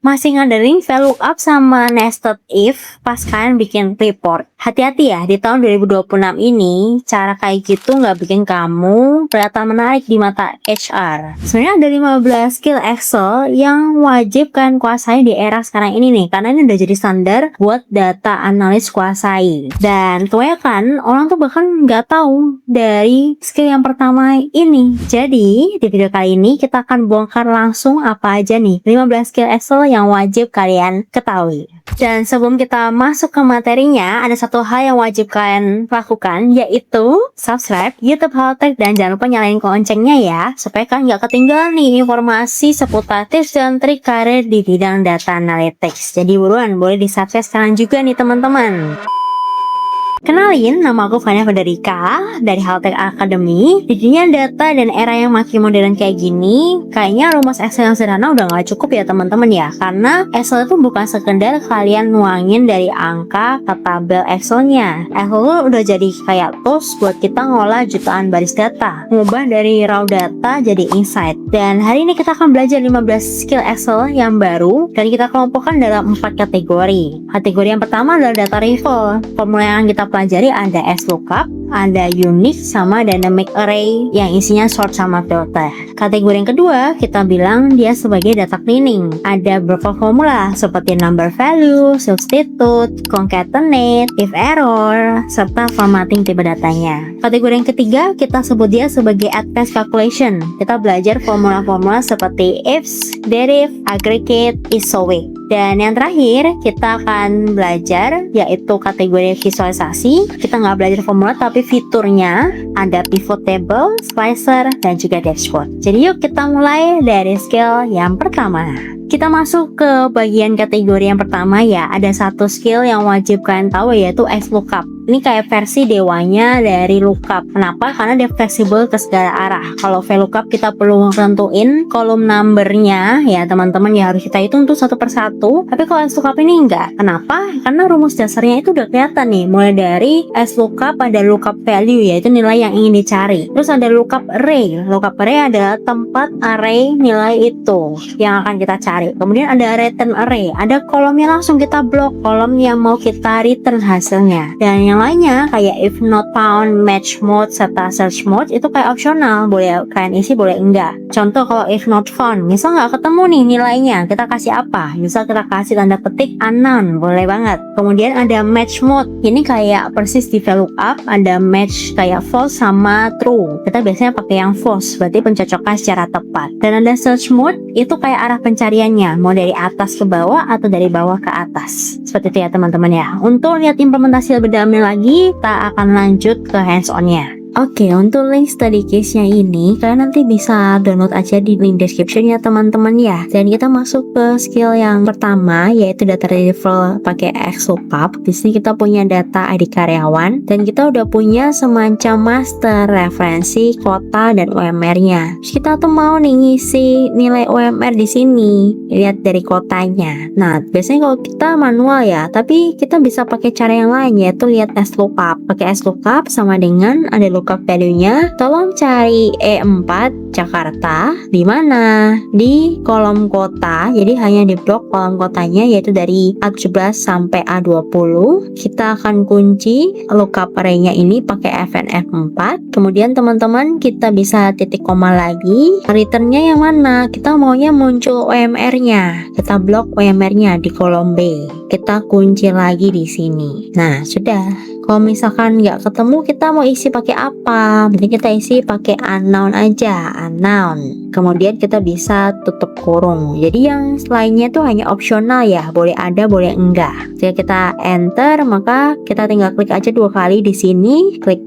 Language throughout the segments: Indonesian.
Masih ngandelin VLOOKUP sama nested if pas kalian bikin report. Hati-hati ya, di tahun 2026 ini, cara kayak gitu nggak bikin kamu kelihatan menarik di mata HR. Sebenarnya ada 15 skill Excel yang wajib kalian kuasai di era sekarang ini nih, karena ini udah jadi standar buat data analis kuasai. Dan kebanyakan orang tuh bahkan nggak tahu dari skill yang pertama ini. Jadi, di video kali ini kita akan bongkar langsung apa aja nih 15 skill Excel yang wajib kalian ketahui. Dan sebelum kita masuk ke materinya, ada satu hal yang wajib kalian lakukan, yaitu subscribe YouTube Haltech dan jangan lupa nyalain loncengnya ya, supaya kalian nggak ketinggalan nih informasi seputar tips dan trik karir di bidang data analytics. Jadi buruan, boleh di-subscribe sekarang juga nih teman-teman. Kenalin, nama aku Fania Federica dari Haltech Academy. Di dunia data dan era yang makin modern kayak gini, kayaknya rumus Excel yang sederhana udah gak cukup ya teman-teman ya. Karena Excel itu bukan sekedar kalian nuangin dari angka ke tabel Excelnya. Excel itu udah jadi kayak tools buat kita ngolah jutaan baris data, ngubah dari raw data jadi insight. Dan hari ini kita akan belajar 15 skill Excel yang baru dan kita kelompokkan dalam 4 kategori. Kategori yang pertama adalah data rival. Formula yang kita pelajari ada XLOOKUP, ada unique sama dynamic array yang isinya sort sama filter. Kategori yang kedua kita bilang dia sebagai data cleaning. Ada beberapa formula seperti number value, substitute, concatenate, if error, serta formatting tipe datanya. Kategori yang ketiga kita sebut dia sebagai advanced calculation. Kita belajar formula-formula seperti ifs, deriv, aggregate, isowe. Dan yang terakhir kita akan belajar yaitu kategori visualisasi. Kita nggak belajar formula tapi fiturnya, ada pivot table, slicer, dan juga dashboard. Jadi yuk kita mulai dari skill yang pertama. Kita masuk ke bagian kategori yang pertama ya. Ada satu skill yang wajib kalian tahu yaitu XLOOKUP. Ini kayak versi dewanya dari lookup. Kenapa? Karena dia fleksibel ke segala arah. Kalau VLOOKUP kita perlu tentuin kolom numbernya ya teman-teman ya, harus kita hitung tuh satu persatu. Tapi kalau XLOOKUP ini enggak. Kenapa? Karena rumus dasarnya itu udah kelihatan nih. Mulai dari XLOOKUP ada lookup value yaitu nilai yang ingin dicari. Terus ada lookup array. Lookup array adalah tempat array nilai itu yang akan kita cari. Kemudian ada return array. Ada kolomnya langsung kita blok, kolom yang mau kita return hasilnya. Dan yang lainnya kayak if not found, match mode, serta search mode itu kayak opsional, boleh kalian isi boleh enggak. Contoh kalau if not found, misal nggak ketemu nih nilainya, kita kasih apa? Misal kita kasih tanda petik unknown, boleh banget. Kemudian ada match mode, ini kayak persis di VLOOKUP, ada match kayak false sama true. Kita biasanya pakai yang false, berarti pencocokan secara tepat. Dan ada search mode, itu kayak arah pencariannya, mau dari atas ke bawah atau dari bawah ke atas. Seperti itu ya teman-teman ya. Untuk lihat implementasi lebih dalam lagi, kita akan lanjut ke hands-on-nya. Oke, untuk link study case-nya ini kalian nanti bisa download aja di link description ya teman-teman ya. Dan kita masuk ke skill yang pertama yaitu data retrieval pakai XLOOKUP. Di sini kita punya data ID karyawan dan kita udah punya semacam master referensi kota dan UMR-nya. Terus kita tuh mau nih ngisi nilai UMR di sini, lihat dari kotanya. Nah, biasanya kalau kita manual ya, tapi kita bisa pakai cara yang lain yaitu lihat XLOOKUP. Pakai XLOOKUP sama dengan ada lookup value-nya, tolong cari E4 Jakarta di mana? Di kolom kota. Jadi hanya di blok kolom kotanya yaitu dari A17 sampai A20. Kita akan kunci lookup array-nya ini pakai FNF4. Kemudian teman-teman kita bisa titik koma lagi. Return-nya yang mana? Kita maunya muncul UMR-nya. Kita blok UMR-nya di kolom B. Kita kunci lagi di sini. Nah, sudah. Kalau misalkan nggak ketemu, kita mau isi pakai apa? Berarti kita isi pakai unknown aja, unknown. Kemudian kita bisa tutup kurung. Jadi yang lainnya tuh hanya opsional ya, boleh ada, boleh enggak. Jika kita enter, maka kita tinggal klik aja 2 kali di sini, klik,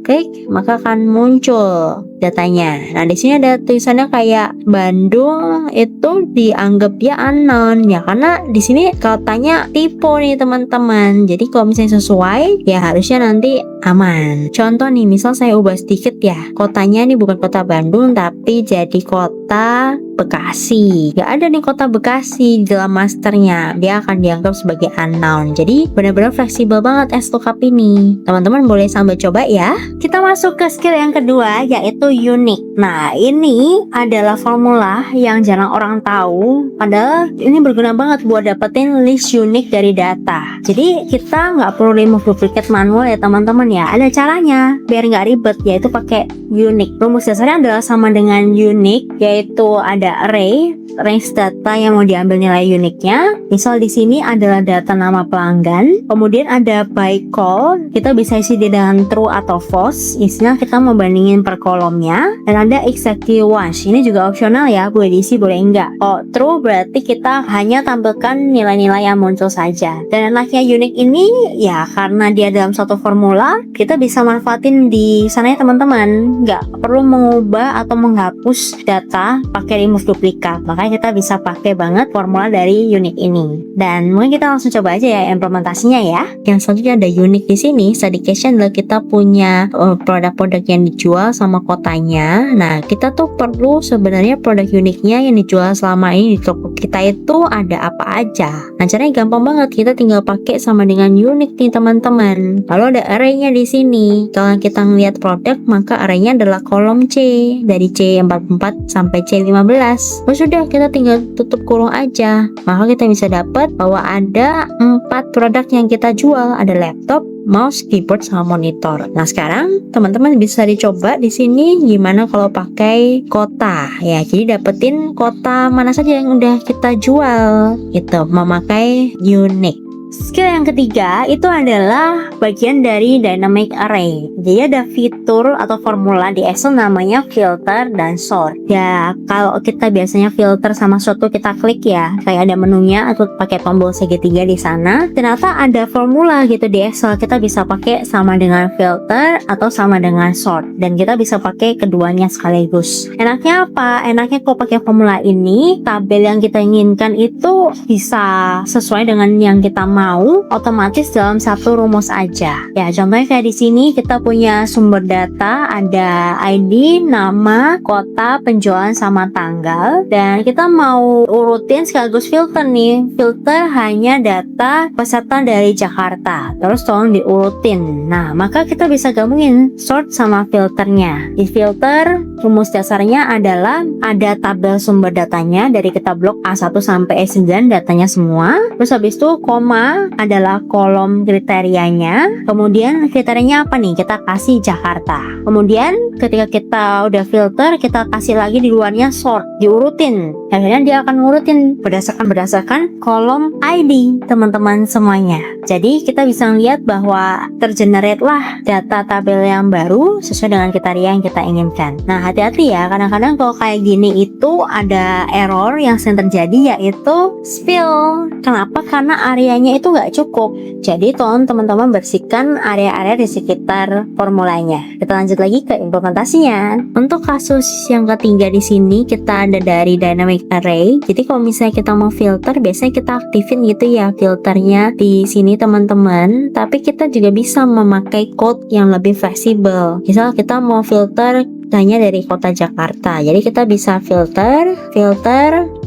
maka akan muncul datanya. Nah, di sini ada tulisannya kayak Bandung itu dianggap dia unknown ya, karena di sini kotanya tipe nih teman-teman. Jadi kalau misalnya sesuai, ya harusnya nanti aman. Contoh nih, misal saya ubah sedikit ya, kotanya ini bukan kota Bandung tapi jadi kota Bekasi. Gak ada nih kota Bekasi di dalam masternya, dia akan dianggap sebagai unknown. Jadi benar-benar fleksibel banget VLOOKUP ini. Teman-teman boleh sambil coba ya. Kita masuk ke skill yang kedua, yaitu unique. Nah, ini adalah formula yang jarang orang tahu, padahal ini berguna banget buat dapetin list unique dari data. Jadi kita nggak perlu remove duplicate manual ya teman-teman ya. Ada caranya biar nggak ribet, yaitu pakai unique. Rumus dasarnya adalah sama dengan unique, yaitu ada array range data yang mau diambil nilai uniknya. Misal di sini adalah data nama pelanggan, kemudian ada by call, kita bisa isi dengan true atau false, isinya kita membandingin per kolomnya, dan ada exactly once, ini juga opsional ya, boleh diisi boleh enggak. Oh true berarti kita hanya tampilkan nilai-nilai yang muncul saja. Dan enaknya unique ini ya karena dia dalam satu formula, kita bisa manfaatin di sana ya teman-teman, nggak perlu mengubah atau menghapus data pakai remove duplikat. Makanya kita bisa pakai banget formula dari unique ini. Dan mungkin kita langsung coba aja ya implementasinya ya. Yang selanjutnya ada unique di sini. Studycation adalah kita punya produk-produk yang dijual sama kotanya. Nah, kita tuh perlu sebenarnya produk uniknya yang dijual selama ini di toko kita itu ada apa aja. Nah, caranya gampang banget. Kita tinggal pakai sama dengan unique nih teman-teman. Lalu ada array-nya di sini. Kalau kita ngelihat produk, maka array-nya adalah kolom C, dari C44 sampai C15. Sudah, kita tinggal tutup kurung aja, maka kita bisa dapat bahwa ada 4 produk yang kita jual, ada laptop, mouse, keyboard, sama monitor. Nah, sekarang teman-teman bisa dicoba di sini gimana kalau pakai kota ya. Jadi dapetin kota mana saja yang udah kita jual, itu memakai unique. Skill yang ketiga itu adalah bagian dari dynamic array. Jadi ada fitur atau formula di Excel namanya filter dan sort. Ya, kalau kita biasanya filter sama sort tuh kita klik ya, kayak ada menunya atau pakai tombol segitiga di sana. Ternyata ada formula gitu di Excel, kita bisa pakai sama dengan filter atau sama dengan sort, dan kita bisa pakai keduanya sekaligus. Enaknya apa? Enaknya kalau pakai formula ini, tabel yang kita inginkan itu bisa sesuai dengan yang kita mau, otomatis dalam satu rumus aja. Ya, contohnya kayak di sini kita punya sumber data, ada ID, nama, kota, penjualan, sama tanggal, dan kita mau urutin sekaligus filter nih. Filter hanya data peserta dari Jakarta, terus tolong diurutin. Nah, maka kita bisa gabungin sort sama filternya. Di filter, rumus dasarnya adalah ada tabel sumber datanya dari kita blok A1 sampai E9, datanya semua. Terus habis itu koma adalah kolom kriterianya. Kemudian kriterianya apa nih? Kita kasih Jakarta. Kemudian ketika kita udah filter, kita kasih lagi di luarnya sort, diurutin. Akhirnya dia akan ngurutin berdasarkan kolom ID teman-teman semuanya. Jadi kita bisa lihat bahwa tergenerate lah data tabel yang baru sesuai dengan kriteria yang kita inginkan. Nah, hati-hati ya, kadang-kadang kalau kayak gini itu ada error yang sering terjadi, yaitu spill. Kenapa? Karena areanya itu nggak cukup. Jadi tolong teman-teman bersihkan area-area di sekitar formulanya. Kita lanjut lagi ke implementasinya. Untuk kasus yang ketiga di sini kita ada dari dynamic array. Jadi kalau misalnya kita mau filter, biasanya kita aktifin gitu ya filternya di sini teman-teman. Tapi kita juga bisa memakai code yang lebih fleksibel. Misal kita mau filter hanya dari kota Jakarta. Jadi kita bisa filter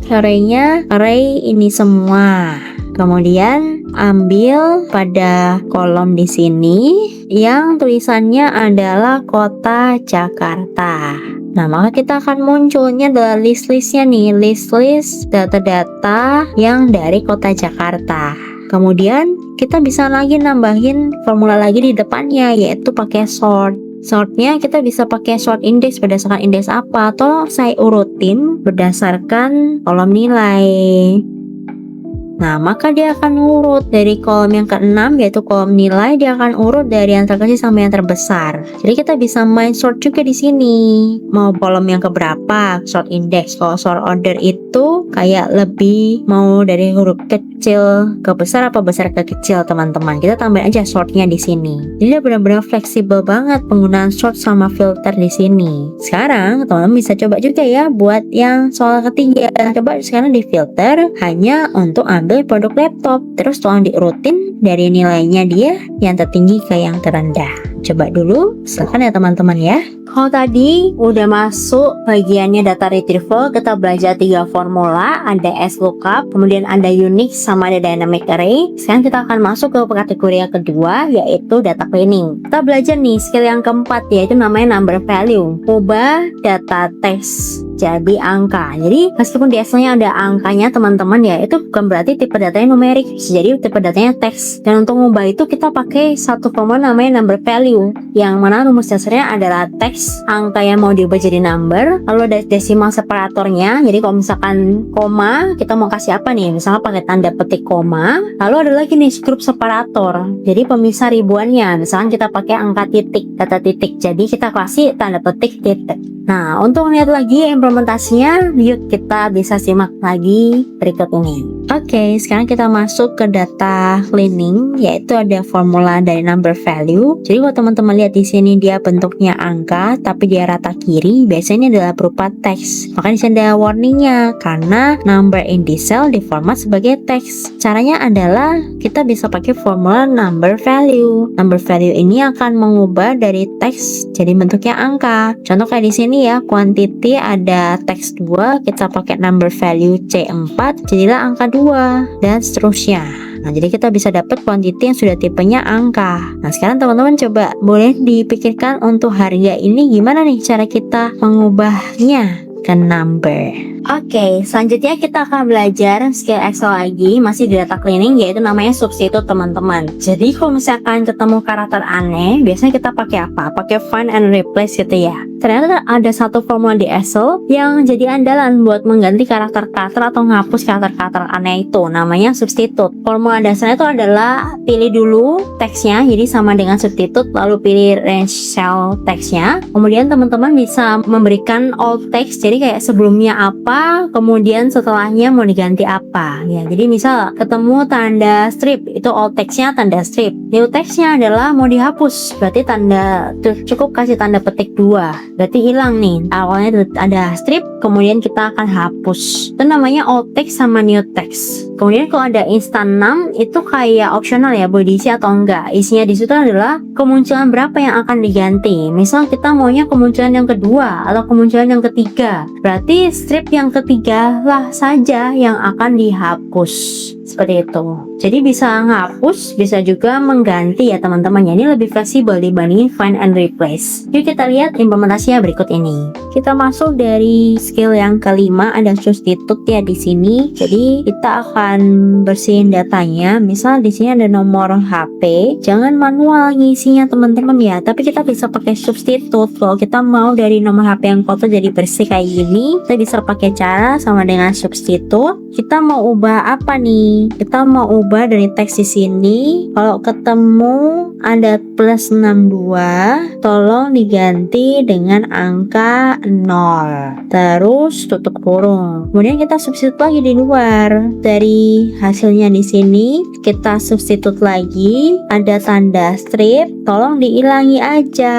array-nya, array ini semua. Kemudian ambil pada kolom di sini yang tulisannya adalah kota Jakarta. Nah, maka kita akan munculnya adalah list-listnya nih, list data-data yang dari kota Jakarta. Kemudian kita bisa lagi nambahin formula lagi di depannya, yaitu pakai sort. Sortnya kita bisa pakai sort index berdasarkan indeks apa, atau saya urutin berdasarkan kolom nilai. Nah, maka dia akan urut dari kolom yang ke-6, yaitu kolom nilai, dia akan urut dari yang terkecil sampai yang terbesar. Jadi kita bisa main sort juga di sini. Mau kolom yang keberapa, sort index. Kalau sort order itu kayak lebih mau dari huruf kecil ke besar apa besar ke kecil, teman-teman. Kita tambahin aja sortnya di sini. Jadi dia benar-benar fleksibel banget penggunaan sort sama filter di sini. Sekarang teman-teman bisa coba juga ya buat yang soal ketiga. Coba sekarang di filter hanya untuk ambil produk laptop, terus tolong diurutin dari nilainya dia yang tertinggi ke yang terendah. coba dulu, silakan ya teman-teman ya. Kalau tadi udah masuk bagiannya data retrieval, kita belajar 3 formula, ada SLOOKUP, kemudian ada Unix, sama ada dynamic array. Sekarang kita akan masuk ke kategori yang kedua, yaitu data cleaning. Kita belajar nih skill yang keempat, yaitu namanya number value, ubah data teks jadi angka. Jadi meskipun di Excel-nya ada angkanya teman-teman ya, itu bukan berarti tipe datanya numerik, jadi tipe datanya teks. Dan untuk mengubah itu kita pakai satu formula namanya number value, yang mana rumus dasarnya adalah teks, angka yang mau diubah jadi number, lalu ada desimal separatornya. Jadi kalau misalkan koma, kita mau kasih apa nih, misalnya pakai tanda petik koma, lalu ada lagi nih grup separator, jadi pemisah ribuannya, misalkan kita pakai angka titik, data titik, jadi kita kasih tanda petik titik. Nah, untuk lihat lagi implementasinya, yuk kita bisa simak lagi berikut ini. Oke, sekarang kita masuk ke data cleaning, yaitu ada formula dari number value. Jadi kalau teman-teman lihat di sini dia bentuknya angka, tapi dia rata kiri, biasanya adalah berupa teks. Maka di sini ada warningnya, karena number in this cell diformat sebagai teks. Caranya adalah kita bisa pakai formula number value. Number value ini akan mengubah dari teks jadi bentuknya angka. Contoh kayak di sini ya, quantity ada teks 2, kita pakai number value C4, jadilah angka 2, dan seterusnya. Nah, jadi kita bisa dapat quantity yang sudah tipenya angka. Nah, sekarang teman-teman coba boleh dipikirkan untuk harga ini gimana nih cara kita mengubahnya ke number. Oke, selanjutnya kita akan belajar skill Excel lagi, masih di data cleaning, yaitu namanya substitute teman-teman. Jadi kalau misalkan ketemu karakter aneh, biasanya kita pakai apa? Pakai find and replace gitu ya. Ternyata ada satu formula di Excel yang jadi andalan buat mengganti karakter-karakter atau menghapus karakter-karakter aneh itu, namanya substitute. Formula dasarnya itu adalah pilih dulu teksnya, jadi sama dengan substitute, lalu pilih range cell teksnya. Kemudian teman-teman bisa memberikan all text, jadi kayak sebelumnya apa, kemudian setelahnya mau diganti apa ya. Jadi misal ketemu tanda strip, itu all text-nya tanda strip. New text-nya adalah mau dihapus, berarti tanda cukup kasih tanda petik 2, berarti hilang nih. Awalnya ada strip, kemudian kita akan hapus. Itu namanya all text sama new text. Kemudian kalau ada instant num, itu kayak optional ya, boleh diisi atau enggak. Isinya di situ adalah kemunculan berapa yang akan diganti. Misal kita maunya kemunculan yang kedua atau kemunculan yang ketiga, berarti strip yang ketiga lah saja yang akan dihapus. Seperti itu. Jadi bisa ngapus, bisa juga mengganti ya teman-teman. Ini lebih fleksibel dibanding find and replace. Yuk kita lihat implementasinya berikut ini. Kita masuk dari skill yang kelima, ada substitute ya di sini. Jadi kita akan bersihin datanya. Misal di sini ada nomor HP, jangan manual ngisinya teman-teman ya. Tapi kita bisa pakai substitute. Kalau kita mau dari nomor HP yang kotor jadi bersih kayak gini, kita bisa pakai cara sama dengan substitute. Kita mau ubah apa nih? Kita mau ubah dari teks di sini. Kalau ketemu ada plus 62, tolong diganti dengan angka 0. Terus tutup kurung. Kemudian kita substitute lagi di luar. Dari hasilnya di sini, kita substitute lagi. Ada tanda strip, tolong diilangi aja.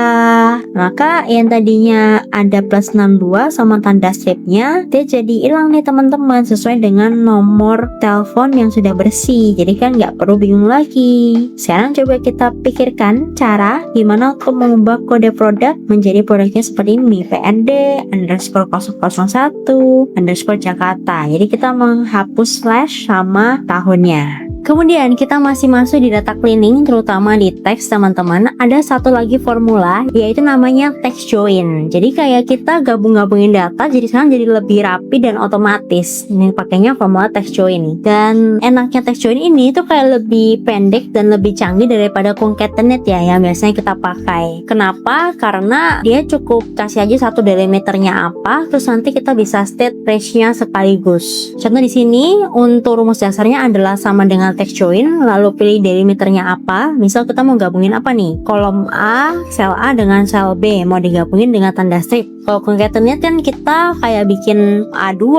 Maka yang tadinya ada plus 62 sama tanda stripnya, dia jadi hilang nih teman-teman, sesuai dengan nomor telepon yang sudah bersih. Jadi kan nggak perlu bingung lagi. Sekarang coba kita pikirkan cara gimana untuk mengubah kode produk menjadi produknya seperti ini, PND underscore 001 underscore Jakarta. Jadi kita menghapus slash sama tahunnya. Kemudian kita masih masuk di data cleaning, terutama di teks teman-teman. Ada satu lagi formula, yaitu namanya text join. Jadi kayak kita gabung-gabungin data, jadi sekarang jadi lebih rapi dan otomatis. Ini pakainya formula text join. Dan enaknya text join ini tuh kayak lebih pendek dan lebih canggih daripada concatenate ya, yang biasanya kita pakai. Kenapa? Karena dia cukup kasih aja satu delimiternya apa, terus nanti kita bisa state range-nya sekaligus. Contoh di sini untuk rumus dasarnya adalah sama dengan text join, lalu pilih delimiternya apa. Misal kita mau gabungin apa nih, kolom A, sel A dengan sel B, mau digabungin dengan tanda strip. Kalau concatenate kan kita kayak bikin A2,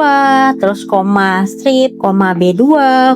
terus koma strip, koma B2,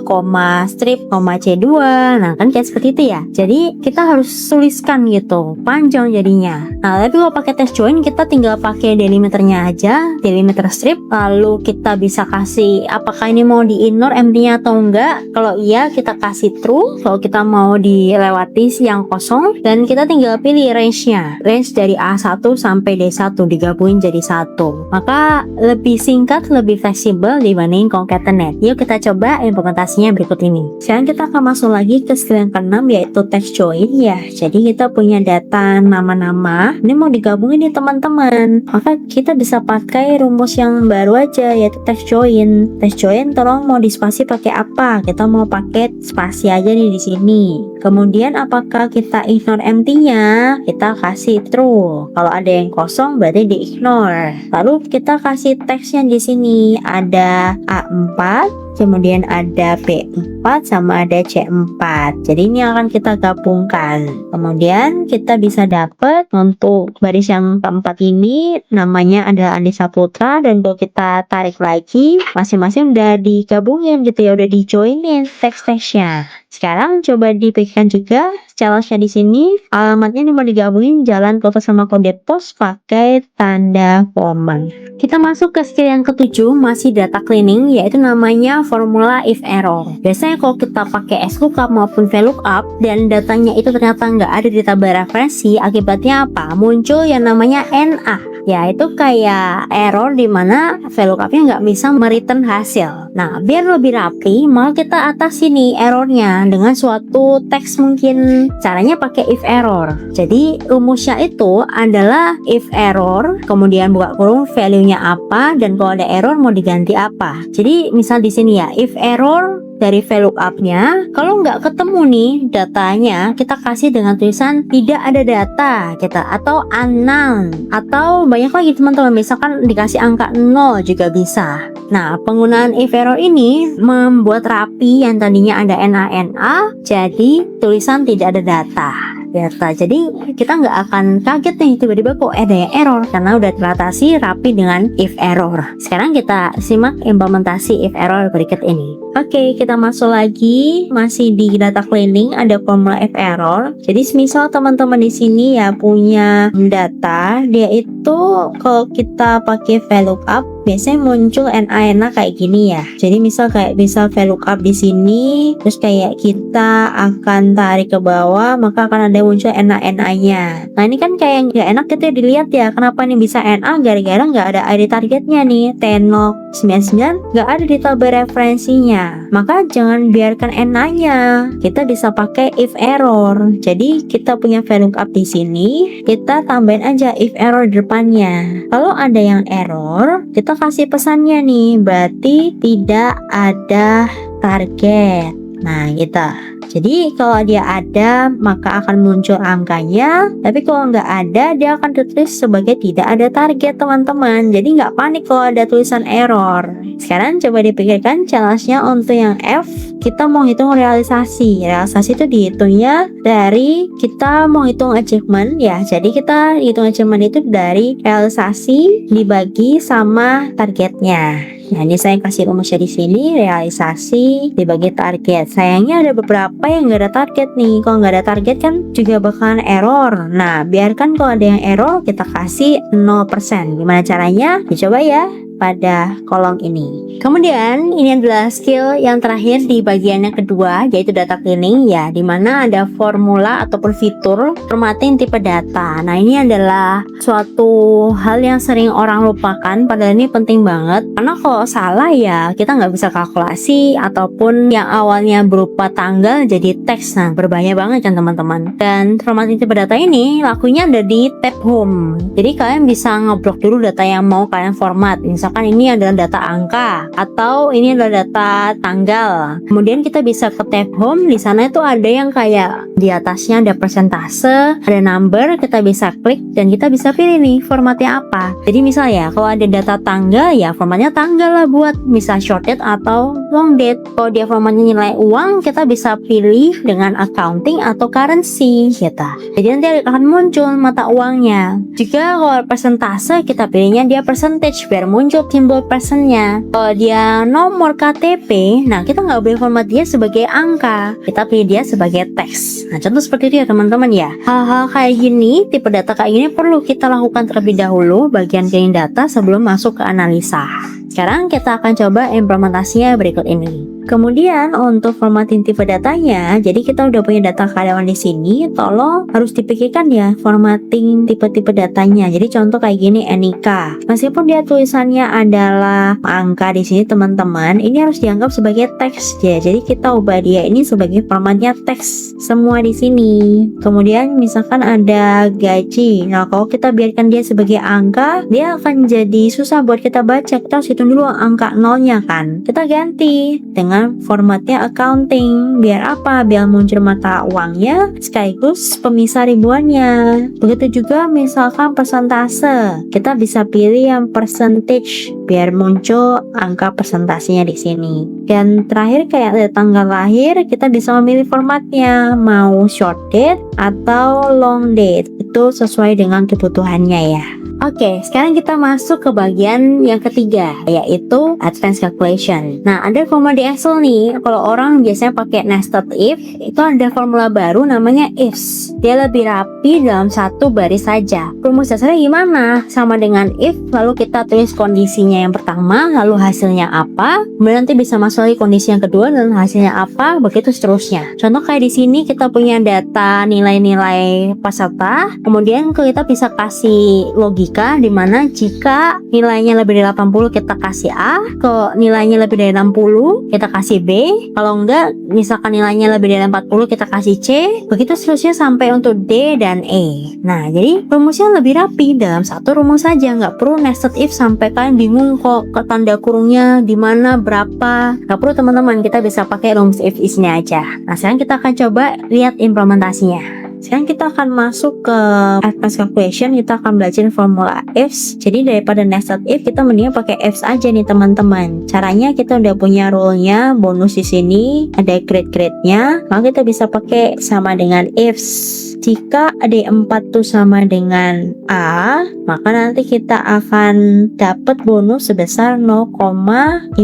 koma strip, koma C2. Nah kan kayak seperti itu ya. Jadi kita harus tuliskan gitu, panjang jadinya. Nah tapi kalau pakai text join, kita tinggal pakai delimiternya aja, delimiter strip, lalu kita bisa kasih apakah ini mau di ignore empty-nya atau enggak. Kalau iya, kita kasih true kalau kita mau dilewati yang kosong, dan kita tinggal pilih range-nya. Range dari A1 sampai D1 digabungin jadi satu. Maka lebih singkat, lebih fleksibel dibanding concatenate. Yuk kita coba implementasinya berikut ini. Sekarang kita akan masuk lagi ke skill yang ke-6, yaitu text join ya. Jadi kita punya data nama-nama, ini mau digabungin nih teman-teman. Maka kita bisa pakai rumus yang baru aja, yaitu text join. Text join tolong mau dispasi pakai apa? Kita mau pakai spasi aja nih di sini. Kemudian apakah kita ignore empty-nya? Kita kasih true. Kalau ada yang kosong berarti di ignore. Lalu kita kasih teksnya di sini. Ada A4, kemudian ada B4 sama ada C4. Jadi ini akan kita gabungkan. Kemudian kita bisa dapat untuk baris yang keempat ini namanya adalah Andisa Putra, dan kalau kita tarik lagi masing-masing udah digabungin gitu ya, udah dijoinin teks-teksnya. Sekarang coba dipikirkan juga challenge-nya di sini. Alamatnya ini mau digabungin jalan kota sama kode pos pakai tanda koma. Kita masuk ke skill yang ke-7, masih data cleaning, yaitu namanya formula if error. Biasanya kalau kita pakai XLOOKUP maupun VLOOKUP dan datanya itu ternyata nggak ada di tabel referensi, akibatnya apa? Muncul yang namanya NA. Ya itu kayak error dimana VLOOKUP-nya nggak bisa mereturn hasil. Nah biar lebih rapi, maka kita atasi nih errornya dengan suatu teks mungkin. Caranya pakai if error. Jadi rumusnya itu adalah if error, kemudian buka kurung value-nya apa, dan kalau ada error mau diganti apa. Jadi misal di sini ya, if error dari VLOOKUP-nya, kalau nggak ketemu nih datanya, kita kasih dengan tulisan tidak ada data kita, atau unknown, atau banyak lagi teman-teman, misalkan dikasih angka 0 juga bisa. Nah penggunaan if error ini membuat rapi yang tadinya ada NA jadi tulisan tidak ada data. Jadi kita nggak akan kaget nih tiba-tiba kok ada yang error, karena udah teratasi rapi dengan if error. Sekarang kita simak implementasi if error berikut ini. Oke, kita masuk lagi, masih di data cleaning, ada formula if error. Jadi misal teman-teman di sini ya punya data, dia itu kalau kita pakai VLOOKUP biasanya muncul NA kayak gini ya. Jadi misal VLOOKUP di sini, terus kayak kita akan tarik ke bawah, maka akan ada muncul NA-nya. Nah ini kan kayak nggak enak gitu ya dilihat ya. Kenapa nih bisa NA? Gara-gara nggak ada ID targetnya nih. T099 nggak ada di tabel referensinya. Maka jangan biarkan NA-nya. Kita bisa pakai if error. Jadi kita punya VLOOKUP di sini, kita tambahin aja if error di depannya. Kalau ada yang error, kita kasih pesannya nih, berarti tidak ada target. Nah gitu. Jadi kalau dia ada maka akan muncul angkanya, tapi kalau nggak ada dia akan ditulis sebagai tidak ada target teman-teman. Jadi nggak panik kalau ada tulisan error. Sekarang coba dipikirkan challenge-nya untuk yang F. Kita mau hitung realisasi. Realisasi itu dihitungnya dari kita mau hitung achievement ya. Jadi kita hitung achievement itu dari realisasi dibagi sama targetnya. Nah ini saya kasih rumusnya di sini, realisasi dibagi target. Sayangnya ada beberapa yang nggak ada target nih. Kalau nggak ada target kan juga bakalan error. Nah biarkan kalau ada yang error kita kasih 0%. Gimana caranya? Dicoba ya pada kolom ini. Kemudian ini adalah skill yang terakhir di bagian yang kedua, yaitu data cleaning ya, dimana ada formula ataupun fitur formatting tipe data. Nah ini adalah suatu hal yang sering orang lupakan, padahal ini penting banget, karena kalau salah ya kita nggak bisa kalkulasi, ataupun yang awalnya berupa tanggal jadi teks. Nah berbahaya banget kan teman-teman. Dan formatting tipe data ini lakunya ada di tab home. Jadi kalian bisa ngeblok dulu data yang mau kalian format. Misalkan ini adalah data angka atau ini adalah data tanggal. Kemudian kita bisa ke tab home. Di sana itu ada yang kayak di atasnya ada persentase, ada number. Kita bisa klik dan kita bisa pilih nih formatnya apa. Jadi misal ya kalau ada data tanggal ya formatnya tanggal lah, buat misal short date atau long date. Kalau dia formatnya nilai uang, kita bisa pilih dengan accounting atau currency gitu. Jadi nanti akan muncul mata uangnya. Jika kalau persentase kita pilihnya dia percentage biar muncul simbol persennya. Kalau dia nomor KTP, nah kita nggak boleh format dia sebagai angka, kita pilih dia sebagai teks. Nah contoh seperti itu ya teman-teman ya. Hal-hal kayak gini, tipe data kayak gini perlu kita lakukan terlebih dahulu bagian cleaning data sebelum masuk ke analisa. Sekarang kita akan coba implementasinya berikut ini. Kemudian untuk formatting tipe datanya, jadi kita udah punya data karyawan di sini, tolong harus dipikirkan ya formatting tipe-tipe datanya. Jadi contoh kayak gini NIK. Meskipun dia tulisannya adalah angka di sini teman-teman, ini harus dianggap sebagai teks ya. Jadi kita ubah dia ini sebagai formatnya teks semua di sini. Kemudian misalkan ada gaji. Nah, kalau kita biarkan dia sebagai angka, dia akan jadi susah buat kita baca. Kita harus hitung dulu angka nolnya kan. Kita ganti dengan formatnya accounting. Biar apa? Biar muncul mata uangnya sekaligus pemisah ribuannya. Begitu juga misalkan persentase. Kita bisa pilih yang percentage biar muncul angka persentasenya di sini. Dan terakhir kayak ada tanggal lahir, kita bisa memilih formatnya mau short date atau long date. Itu sesuai dengan kebutuhannya ya. Oke, sekarang kita masuk ke bagian yang ketiga, yaitu advanced calculation. Nah, ada formula di Excel nih. Kalau orang biasanya pakai nested if, itu ada formula baru namanya ifs. Dia lebih rapi dalam satu baris saja. Rumus dasarnya gimana? Sama dengan if, lalu kita tulis kondisinya yang pertama, lalu hasilnya apa. Kemudian nanti bisa masuk lagi kondisi yang kedua dan hasilnya apa, begitu seterusnya. Contoh kayak di sini kita punya data nilai-nilai peserta, kemudian kita bisa kasih logika di mana jika nilainya lebih dari 80 kita kasih A, kalau nilainya lebih dari 60 kita kasih B, kalau enggak misalkan nilainya lebih dari 40 kita kasih C, begitu seterusnya sampai untuk D dan E. Nah, jadi rumusnya lebih rapi dalam satu rumus saja, nggak perlu nested if sampai kalian bingung kok ke tanda kurungnya di mana berapa. Nggak perlu teman-teman, kita bisa pakai rumus if ini aja. Nah, sekarang kita akan coba lihat implementasinya. Sekarang kita akan masuk ke advanced calculation, kita akan belajar formula ifs. Jadi daripada nested if, kita mendingan pakai ifs aja nih teman-teman. Caranya kita udah punya rule-nya, bonus di sini, ada grade-grade-nya. Maka kita bisa pakai sama dengan ifs. Jika D4 tuh sama dengan A, maka nanti kita akan dapat bonus sebesar 0,15.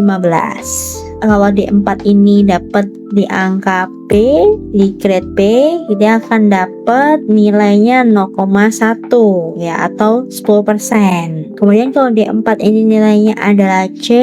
Kalau D4 ini dapat di angka B, di grade B, kita akan dapat nilainya 0,1 ya, atau 10%. Kemudian kalau D4 ini nilainya adalah C,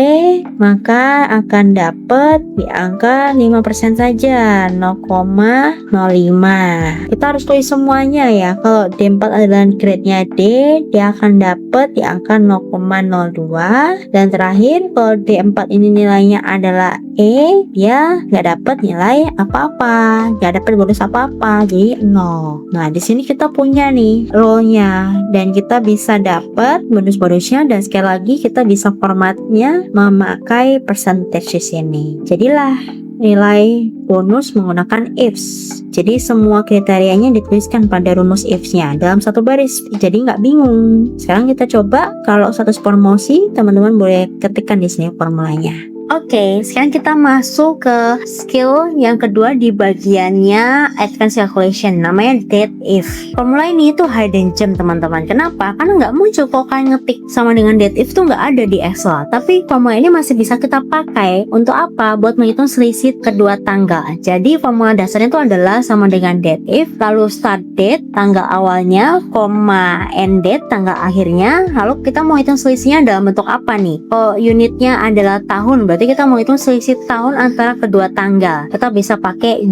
maka akan dapat di angka 5% saja, 0,05. Kita harus tulis semuanya ya. Kalau D4 adalah grade-nya D, dia akan dapat di angka 0,02. Dan terakhir kalau D4 ini nilainya adalah E, dia nggak dapat nilai apa-apa, nggak dapat bonus apa-apa, jadi 0. Nah, di sini kita punya nih rule-nya dan kita bisa dapat bonus-bonusnya, dan sekali lagi kita bisa formatnya memakai percentage di sini. Jadilah nilai bonus menggunakan ifs. Jadi semua kriterianya dituliskan pada rumus ifs-nya dalam satu baris, jadi nggak bingung. Sekarang kita coba kalau status promosi, teman-teman boleh ketikkan di sini formulanya. Oke, sekarang kita masuk ke skill yang kedua di bagiannya advanced calculation, namanya date if. Formula ini itu hidden gem teman-teman. Kenapa? Karena nggak muncul kalau kalian ngetik sama dengan date if tuh nggak ada di Excel. Tapi formula ini masih bisa kita pakai untuk apa? Buat menghitung selisih kedua tanggal. Jadi formula dasarnya itu adalah sama dengan date if, lalu start date tanggal awalnya, koma end date tanggal akhirnya. Lalu kita mau hitung selisihnya dalam bentuk apa nih? Kalau unitnya adalah tahun, berarti kita mau hitung selisih tahun antara kedua tanggal. Kita bisa pakai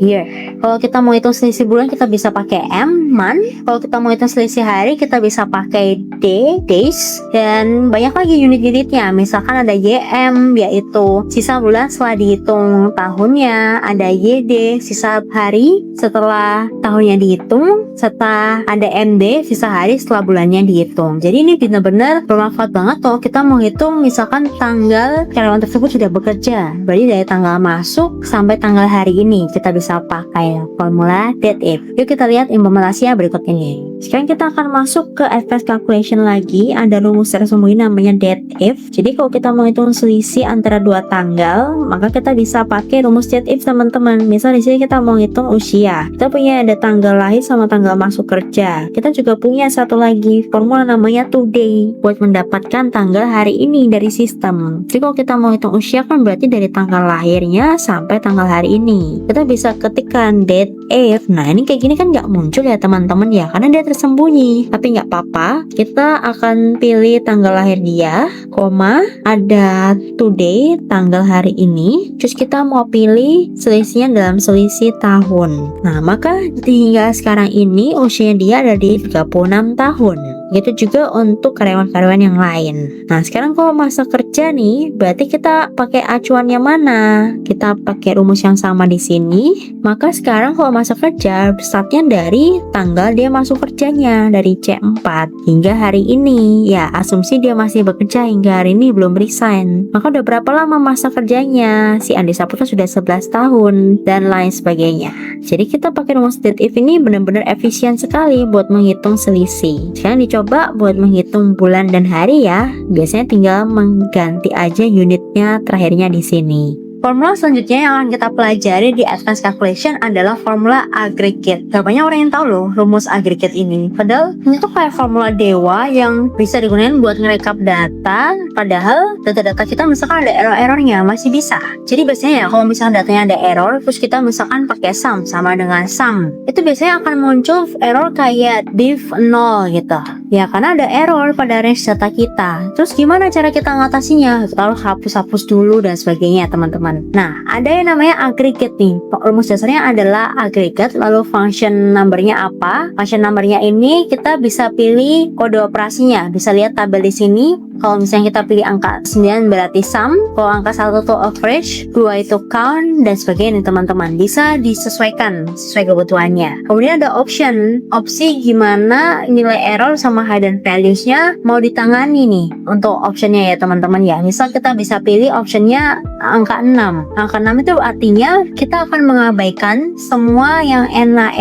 year. Kalau kita mau hitung selisih bulan, kita bisa pakai M, month. Kalau kita mau hitung selisih hari, kita bisa pakai D, days. Dan banyak lagi unit-unitnya. Misalkan ada YM, yaitu sisa bulan setelah dihitung tahunnya. Ada YD, sisa hari setelah tahunnya dihitung. Serta ada MD, sisa hari setelah bulannya dihitung. Jadi ini benar-benar bermanfaat banget kalau kita mau hitung misalkan tanggal karyawan tersebut sudah bekerja. Berarti dari tanggal masuk sampai tanggal hari ini kita bisa pakai formula date if. Yuk kita lihat implementasinya berikut ini. Sekarang kita akan masuk ke advanced calculation lagi. Ada rumus tersembunyi namanya date if. Jadi kalau kita mau hitung selisih antara dua tanggal, maka kita bisa pakai rumus date if teman-teman. Misal di sini kita mau hitung usia. Kita punya ada tanggal lahir sama tanggal masuk kerja. Kita juga punya satu lagi formula namanya today buat mendapatkan tanggal hari ini dari sistem. Jadi kalau kita mau hitung usia kan berarti dari tanggal lahirnya sampai tanggal hari ini. Kita bisa ketikkan date if. Nah ini kayak gini kan nggak muncul ya teman-teman ya, karena dia tersembunyi. Tapi nggak apa-apa, kita akan pilih tanggal lahir dia, koma, ada today, tanggal hari ini. Terus kita mau pilih selisihnya dalam selisih tahun. Nah maka hingga sekarang ini usianya dia ada di 36 tahun. Gitu juga untuk karyawan-karyawan yang lain. Nah sekarang kalau masa kerja nih, berarti kita pakai acuannya mana? Kita pakai rumus yang sama di sini. Maka sekarang kalau masa kerja, startnya dari tanggal dia masuk kerjanya, dari C4 hingga hari ini. Ya asumsi dia masih bekerja hingga hari ini, belum resign. Maka udah berapa lama masa kerjanya? Si Andi Saputra sudah 11 tahun dan lain sebagainya. Jadi kita pakai rumus state if ini benar-benar efisien sekali buat menghitung selisih. Sekarang dicoba buat menghitung bulan dan hari ya. Biasanya tinggal mengganti aja unitnya terakhirnya di sini. Formula selanjutnya yang akan kita pelajari di Advanced Calculation adalah formula aggregate. Gak banyak orang yang tahu loh rumus aggregate ini. Padahal ini tuh kayak formula dewa yang bisa digunakan buat ngerekap data. Padahal data-data kita misalkan ada error-errornya masih bisa. Jadi biasanya ya kalau misalkan datanya ada error, terus kita misalkan pakai sum sama dengan sum, itu biasanya akan muncul error kayak div 0 gitu. Ya karena ada error pada range data kita. Terus gimana cara kita ngatasinya? Kita harus hapus-hapus dulu dan sebagainya teman-teman. Nah, ada yang namanya aggregate nih. Rumus dasarnya adalah aggregate, lalu function numbernya apa? Function numbernya ini kita bisa pilih kode operasinya. Bisa lihat tabel di sini. Kalau misalnya kita pilih angka 9 berarti sum, kalau angka 1 itu average, 2 itu count, dan sebagainya nih teman-teman. Bisa disesuaikan sesuai kebutuhannya. Kemudian ada opsi gimana nilai error sama hidden values-nya mau ditangani nih untuk optionnya ya teman-teman ya. Misal kita bisa pilih optionnya angka 6. Angka 6 itu artinya kita akan mengabaikan semua yang NA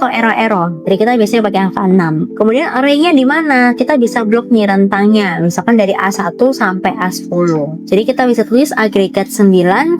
atau error-error. Jadi kita biasanya pakai angka 6. Kemudian array-nya di mana? Kita bisa blok nih rentangnya. Misalkan dari A1 sampai A10. Jadi kita bisa tulis agregat 9,6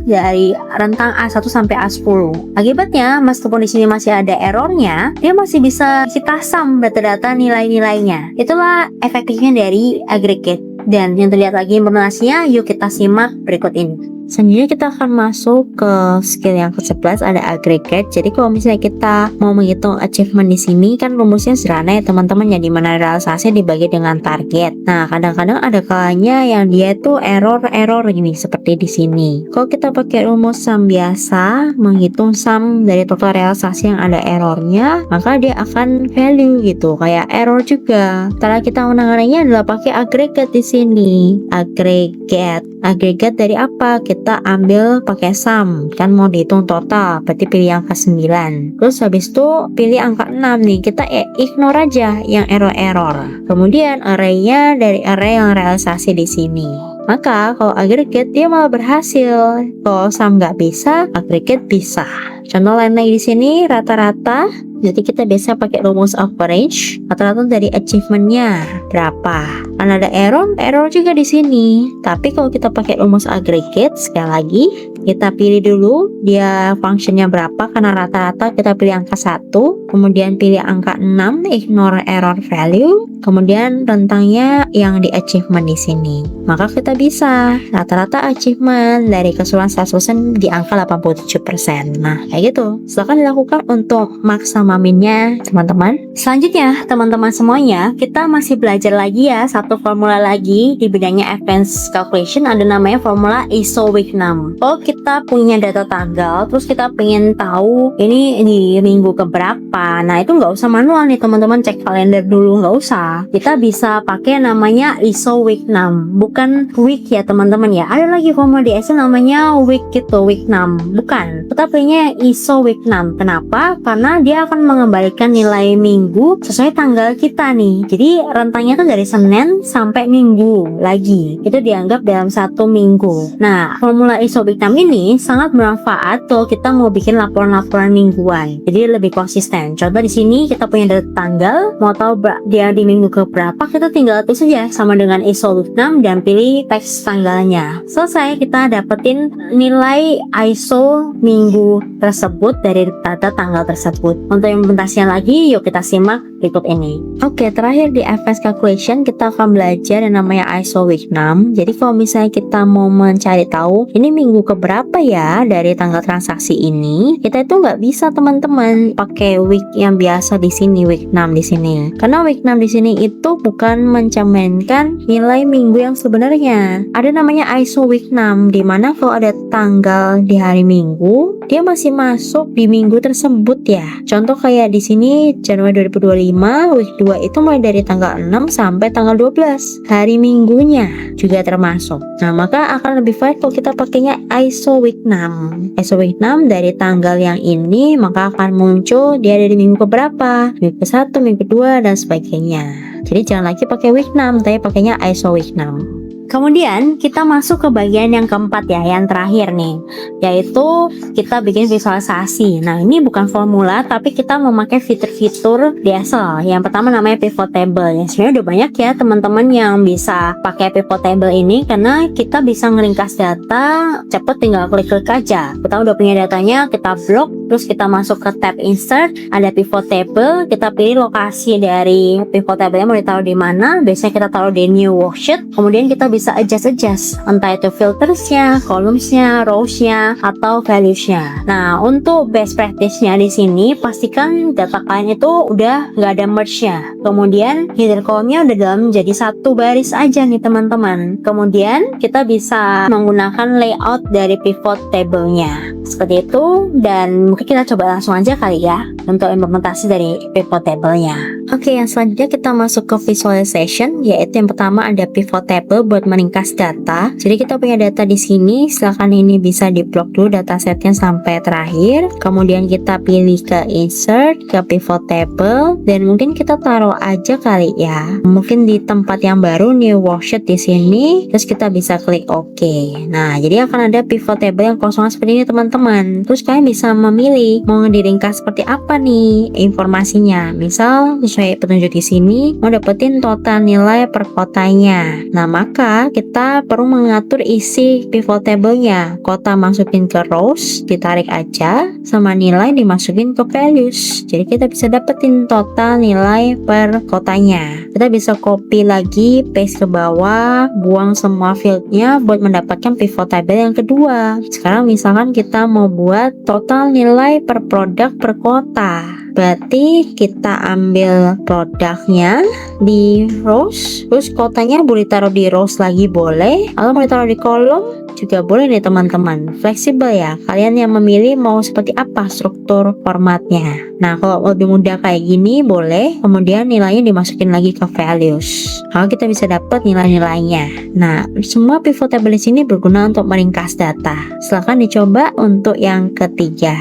dari rentang A1 sampai A10. Akibatnya, meskipun di sini masih ada errornya, dia masih bisa kita sum data-data nilai-nilainya. Itulah efektifnya dari aggregate. Dan yang terlihat lagi implementasinya, yuk kita simak berikut ini. Selanjutnya kita akan masuk ke skill yang ke-11, ada aggregate. Jadi kalau misalnya kita mau menghitung achievement di sini kan rumusnya sederhana ya teman-teman, ya dimana realisasi dibagi dengan target. Nah kadang-kadang ada kalanya yang dia tuh error gini seperti di sini. Kalau kita pakai rumus sum biasa, menghitung sum dari total realisasi yang ada errornya, maka dia akan value gitu, kayak error juga. Cara kita menanganinya adalah pakai aggregate di sini. Aggregate dari apa? Kita ambil pakai sum, kan mau dihitung total, berarti pilih angka 9. Terus habis itu pilih angka 6 nih, kita ignore aja yang error. Kemudian array-nya dari array yang realisasi di sini. Maka kalau aggregate dia malah berhasil. Kalau sum nggak bisa, aggregate bisa. Contoh lain lagi di sini rata-rata. Jadi kita biasa pakai rumus average, rata-rata dari achievementnya berapa. Kan ada error juga di sini. Tapi kalau kita pakai rumus aggregate, sekali lagi kita pilih dulu dia functionnya berapa, karena rata-rata kita pilih angka 1, kemudian pilih angka 6, ignore error value, kemudian rentangnya yang di achievement di sini. Maka kita bisa rata-rata achievement dari keseluruhan 100% di angka 87%. Nah kayak gitu. Silakan dilakukan untuk max sama minnya teman-teman. Selanjutnya teman-teman semuanya, kita masih belajar lagi ya satu formula lagi di bidangnya advanced calculation, ada namanya formula ISO week 6. Kalau kita punya data tanggal, terus kita pengen tahu ini di minggu keberapa, nah itu nggak usah manual nih teman-teman, cek kalender dulu, nggak usah. Kita bisa pakai namanya ISO week 6, bukan week ya teman-teman ya. Ada lagi formula di Excel namanya week gitu, week 6, bukan. Kita pilihnya ISO week 6. Kenapa? Karena dia akan mengembalikan nilai minggu sesuai tanggal kita nih. Jadi rentangnya tuh dari Senin sampai Minggu lagi. Itu dianggap dalam satu minggu. Nah, formula ISO week 6 ini sangat bermanfaat kalau kita mau bikin laporan-laporan mingguan. Jadi lebih konsisten. Contoh di sini kita punya data tanggal, mau tahu dia di minggu ke berapa, kita tinggal tulis saja sama dengan ISO week 6 dan pilih teks tanggalnya. Selesai, kita dapetin nilai ISO minggu tersebut. tersebut dari data tanggal tersebut. Untuk implementasinya lagi, yuk kita simak berikut ini. Oke, terakhir di advanced calculation kita akan belajar yang namanya ISO week 6. Jadi kalau misalnya kita mau mencari tahu ini minggu keberapa ya dari tanggal transaksi ini, kita itu nggak bisa teman-teman pakai week yang biasa di sini, week 6 di sini. Karena week 6 di sini itu bukan mencerminkan nilai minggu yang sebenarnya. Ada namanya ISO week 6 di mana kalau ada tanggal di hari Minggu, dia masih masuk di minggu tersebut ya. Contoh kayak di sini Januari 2025, week 2 itu mulai dari tanggal 6 sampai tanggal 12. Hari Minggunya juga termasuk. Nah, maka akan lebih baik kalau kita pakainya ISO week 6. ISO week 6 dari tanggal yang ini maka akan muncul dia dari minggu keberapa, minggu ke-1, minggu ke-2 dan sebagainya. Jadi jangan lagi pakai week 6, tapi pakainya ISO week 6. Kemudian kita masuk ke bagian yang keempat ya, yang terakhir nih, yaitu kita bikin visualisasi. Nah, ini bukan formula, tapi kita memakai fitur-fitur di Excel. Yang pertama namanya pivot table. Yang sebenarnya udah banyak ya teman-teman yang bisa pakai pivot table ini, karena kita bisa ngeringkas data, cepet tinggal klik-klik aja. Kita udah punya datanya, kita blok, terus kita masuk ke tab insert, ada pivot table, kita pilih lokasi dari pivot table yang mau ditaruh di mana. Biasanya kita taruh di new worksheet, kemudian kita bisa adjust entah itu filtersnya, columnsnya, rowsnya, atau valuesnya. Nah, untuk best practice-nya di sini pastikan data kalian itu udah nggak ada merge-nya. Kemudian header column-nya udah dalam jadi satu baris aja nih teman-teman. Kemudian kita bisa menggunakan layout dari pivot table-nya seperti itu, dan mungkin kita coba langsung aja kali ya untuk implementasi dari pivot table-nya. Oke, yang selanjutnya kita masuk ke visualization, yaitu yang pertama ada pivot table buat meringkas data. Jadi kita punya data di sini, silakan ini bisa diblok dulu datasetnya sampai terakhir. Kemudian kita pilih ke insert, ke pivot table, dan mungkin kita taruh aja kali ya. Mungkin di tempat yang baru new worksheet di sini, terus kita bisa klik OK. Nah, jadi akan ada pivot table yang kosong seperti ini teman-teman. Terus kalian bisa memilih mau diringkas seperti apa nih informasinya. Misal sesuai petunjuk di sini, mau dapetin total nilai per kotanya. Nah, maka kita perlu mengatur isi pivot table-nya. Kota masukin ke rows, ditarik aja, sama nilai dimasukin ke values. Jadi kita bisa dapetin total nilai per kotanya. Kita bisa copy lagi, paste ke bawah, buang semua fieldnya buat mendapatkan pivot table yang kedua. Sekarang misalkan kita mau buat total nilai per produk per kota. Berarti kita ambil produknya di rows, terus kotanya boleh taruh di rows lagi boleh, atau boleh taruh di kolom juga boleh nih teman-teman. Fleksibel ya, kalian yang memilih mau seperti apa struktur formatnya. Nah, kalau lebih mudah kayak gini boleh, kemudian nilainya dimasukin lagi ke values. Kalau kita bisa dapat nilai-nilainya. Nah, semua pivot table di sini berguna untuk meringkas data. Silahkan dicoba untuk yang ketiga.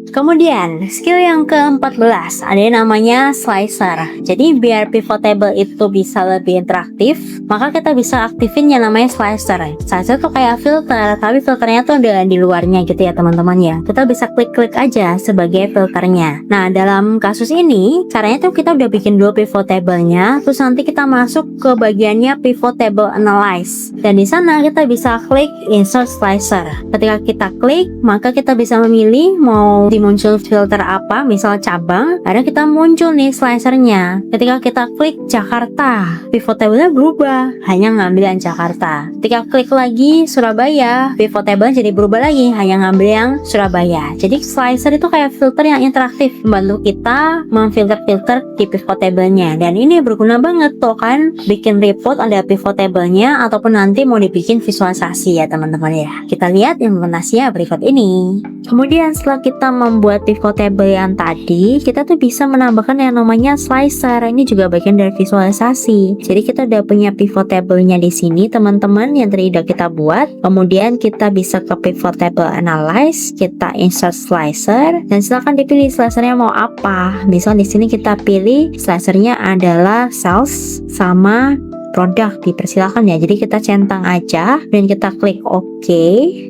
Kemudian skill yang ke-14 ada yang namanya slicer. Jadi biar pivot table itu bisa lebih interaktif, maka kita bisa aktifin yang namanya slicer. Slicer tuh kayak filter, tapi filternya tuh ada di luarnya gitu ya teman-teman ya. Kita bisa klik-klik aja sebagai filternya. Nah, dalam kasus ini caranya tuh kita udah bikin dulu pivot table-nya, terus nanti kita masuk ke bagiannya pivot table analyze. Dan di sana kita bisa klik insert slicer. Ketika kita klik, maka kita bisa memilih mau muncul filter apa, misal cabang, ada kita muncul nih slicernya. Ketika kita klik Jakarta, pivot table-nya berubah, hanya ngambil yang Jakarta. Ketika klik lagi Surabaya, pivot table jadi berubah lagi, hanya ngambil yang Surabaya. Jadi slicer itu kayak filter yang interaktif, membantu kita memfilter-filter di pivot table-nya. Dan ini berguna banget tuh kan, bikin report ada pivot table-nya, ataupun nanti mau dibikin visualisasi ya teman-teman ya. Kita lihat implementasinya berikut ini. Kemudian setelah kita membuat pivot table yang tadi, kita tuh bisa menambahkan yang namanya slicer. Ini juga bagian dari visualisasi. Jadi kita udah punya pivot table-nya di sini teman-teman yang tadi udah kita buat. Kemudian kita bisa ke pivot table analyze, kita insert slicer, dan silakan dipilih slicernya mau apa. Misal di sini kita pilih slicernya adalah sales sama produk, dipersilakan ya. Jadi kita centang aja dan kita klik OK,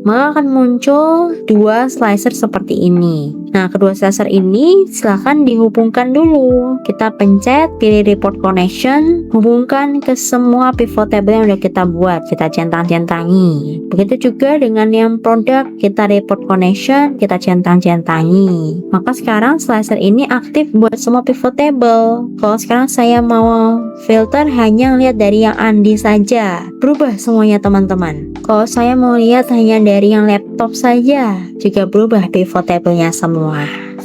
maka akan muncul dua slicer seperti ini. Nah, kedua slicer ini silahkan dihubungkan dulu. Kita pencet, pilih report connection, hubungkan ke semua pivot table yang udah kita buat, kita centang-centangi. Begitu juga dengan yang produk, kita report connection, kita centang-centangi. Maka sekarang slicer ini aktif buat semua pivot table. Kalau sekarang saya mau filter hanya lihat dari yang Andi saja, berubah semuanya teman-teman. Kalau saya mau lihat hanya dari yang laptop saja, juga berubah pivot table-nya semua.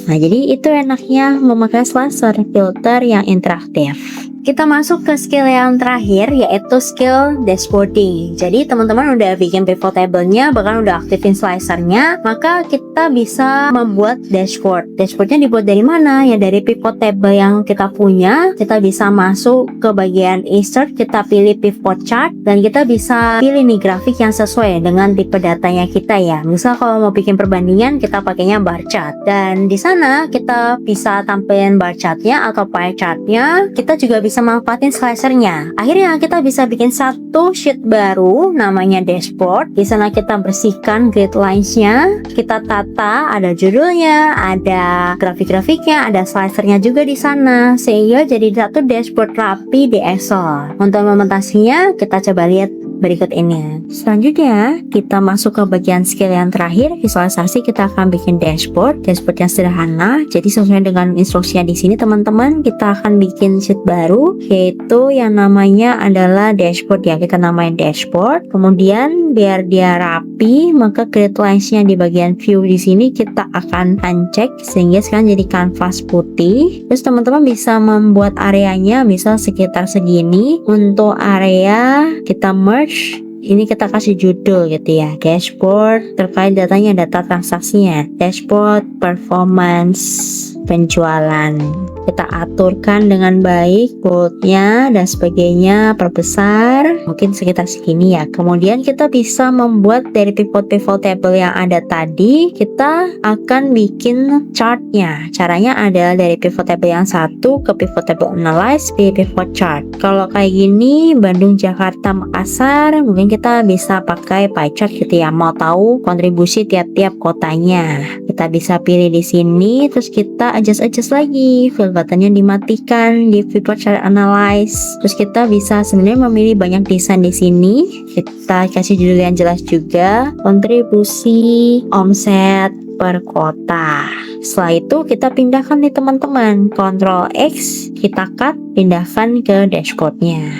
Nah, jadi itu enaknya memakai slicer filter yang interaktif. Kita masuk ke skill yang terakhir, yaitu skill dashboarding. Jadi teman-teman udah bikin pivot table-nya, bahkan udah aktifin slicer-nya, maka kita bisa membuat dashboard. Dashboard-nya dibuat dari mana? Ya dari pivot table yang kita punya. Kita bisa masuk ke bagian insert, kita pilih pivot chart, dan kita bisa pilih nih grafik yang sesuai dengan tipe datanya kita ya. Misal kalau mau bikin perbandingan, kita pakainya bar chart. Dan di sana kita bisa tampilin bar chart-nya atau pie chart-nya. Kita juga bisa manfaatin slicernya. Akhirnya kita bisa bikin satu sheet baru namanya dashboard. Di sana kita bersihkan grid lines-nya, kita tata, ada judulnya, ada grafik-grafiknya, ada slicernya juga di sana, sehingga jadi satu dashboard rapi di Excel. Untuk implementasinya kita coba lihat berikut ini. Selanjutnya kita masuk ke bagian skill yang terakhir, visualisasi. Kita akan bikin dashboard yang sederhana. Jadi sesuai dengan instruksinya di sini teman-teman, kita akan bikin sheet baru, yaitu yang namanya adalah dashboard ya. Kita namain dashboard. Kemudian biar dia rapi, maka grid lines-nya di bagian view di sini kita akan uncheck sehingga sekarang jadi kanvas putih. Terus teman-teman bisa membuat areanya, misal sekitar segini. Untuk area kita merge. Ini kita kasih judul gitu ya, dashboard terkait datanya, data transaksinya, dashboard performance penjualan. Kita aturkan dengan baik boldnya dan sebagainya, perbesar mungkin sekitar segini ya. Kemudian kita bisa membuat dari pivot table yang ada tadi, kita akan bikin chartnya. Caranya adalah dari pivot table yang satu ke pivot table analyze, pilih pivot chart. Kalau kayak gini Bandung, Jakarta, Makassar, mungkin kita bisa pakai pie chart gitu ya. Mau tahu kontribusi tiap-tiap kotanya, kita bisa pilih di sini. Terus kita adjust lagi, fill buttonnya dimatikan di pivot chart analyze. Terus kita bisa sebenarnya memilih banyak desain di sini. Kita kasih judul yang jelas juga, kontribusi omset per kota. Setelah itu kita pindahkan nih teman-teman, Ctrl X, kita cut, pindahkan ke dashboardnya.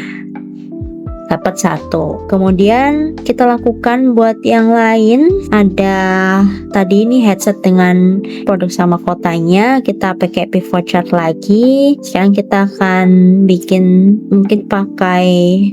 Dapat satu. Kemudian kita lakukan buat yang lain. Ada tadi ini headset dengan produk sama kotanya, kita pakai pivot chart lagi. Sekarang kita akan bikin mungkin pakai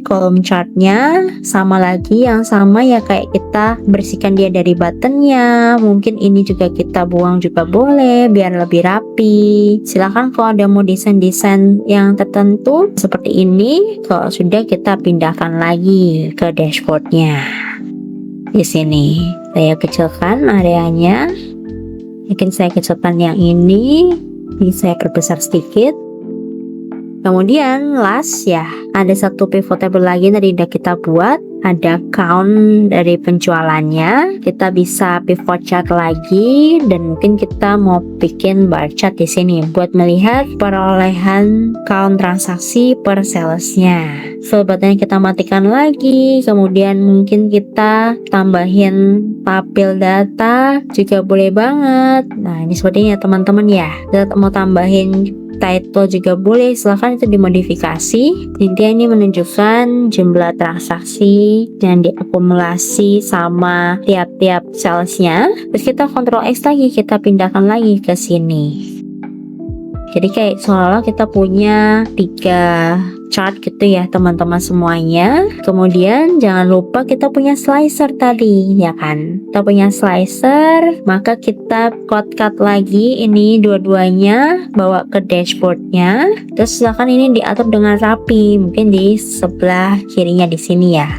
column chartnya, sama lagi yang sama ya, kayak kita bersihkan dia dari buttonnya. Mungkin ini juga kita buang juga boleh biar lebih rapi. Silahkan kalau ada mau desain-desain yang tertentu seperti ini, kalau sudah kita pindahkan lagi ke dashboardnya. Di sini saya kecilkan areanya, mungkin saya kecilkan yang ini saya perbesar sedikit. Kemudian last ya, ada satu pivot table lagi yang tadi udah kita buat, ada count dari penjualannya. Kita bisa pivot chart lagi, dan mungkin kita mau bikin bar chart di sini buat melihat perolehan count transaksi per salesnya. Fill button kita matikan lagi. Kemudian mungkin kita tambahin tabel data juga boleh banget. Nah ini sepertinya teman-teman ya. Kita mau tambahin title juga boleh, silahkan itu dimodifikasi. Intinya ini menunjukkan jumlah transaksi yang diakumulasi sama tiap-tiap salesnya. Terus kita Ctrl X lagi, kita pindahkan lagi ke sini. Jadi kayak seolah-olah kita punya 3 chart gitu ya teman-teman semuanya. Kemudian jangan lupa kita punya slicer tadi ya kan. Kita punya slicer, maka kita cut lagi ini dua-duanya, bawa ke dashboardnya. Terus silakan ini diatur dengan rapi, mungkin di sebelah kirinya di sini ya.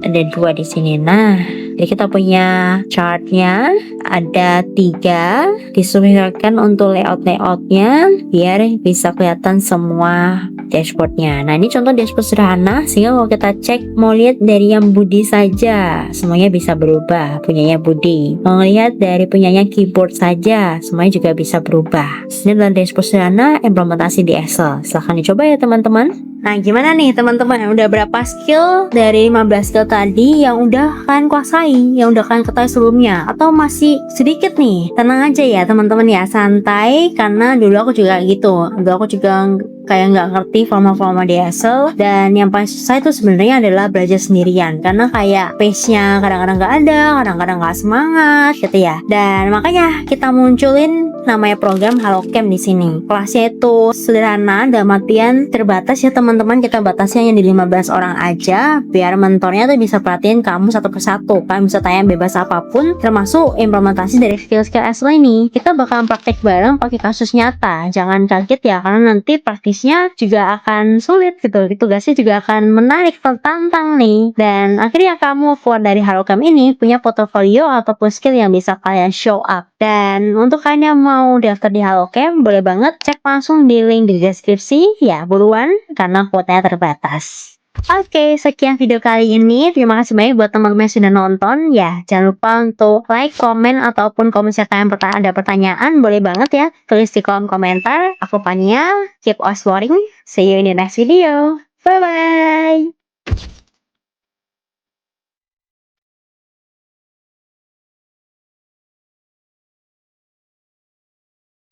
Ada 2 di sini. Nah, jadi kita punya chartnya ada 3, disesuaikan untuk layoutnya biar bisa kelihatan semua dashboardnya. Nah, ini contoh dashboard sederhana, sehingga kalau kita cek mau lihat dari yang Budi saja, semuanya bisa berubah, punyanya Budi. Mau lihat dari punyanya keyboard saja, semuanya juga bisa berubah. Ini adalah dashboard sederhana implementasi di Excel. Silahkan dicoba ya teman-teman. Nah, gimana nih teman-teman? Udah berapa skill dari 15 skill tadi yang udah kalian kuasai, yang udah kalian ketahui sebelumnya? Atau masih sedikit nih? Tenang aja ya teman-teman ya, santai, karena dulu aku juga gitu. Dulu aku juga kayak nggak ngerti forma-forma di Excel, dan yang paling susah itu sebenarnya adalah belajar sendirian, karena kayak pace-nya kadang-kadang nggak ada, kadang-kadang nggak semangat gitu ya. Dan makanya kita munculin namanya program HelloCamp di sini. Kelasnya itu sederhana, dalam artian terbatas ya teman-teman. Kita batasnya hanya di 15 orang aja, biar mentornya tuh bisa perhatiin kamu satu persatu. Kalian bisa tanya bebas apapun, termasuk implementasi dari skill-skill Excel ini. Kita bakalan praktek bareng pakai kasus nyata. Jangan kaget ya, karena nanti praktisnya juga akan sulit gitu. Tugasnya juga akan menarik, tertantang nih. Dan akhirnya kamu keluar dari HelloCamp ini punya portofolio ataupun skill yang bisa kalian show up. Dan untuk kalian yang mau daftar di HelloCamp, boleh banget cek langsung di link di deskripsi ya, buruan karena kuotanya terbatas. Oke, sekian video kali ini. Terima kasih banyak buat teman-teman yang sudah nonton ya. Jangan lupa untuk like, komen, ataupun kalau misalkan ada pertanyaan, boleh banget ya tulis di kolom komentar. Aku Pania, keep exploring. See you in the next video. Bye bye.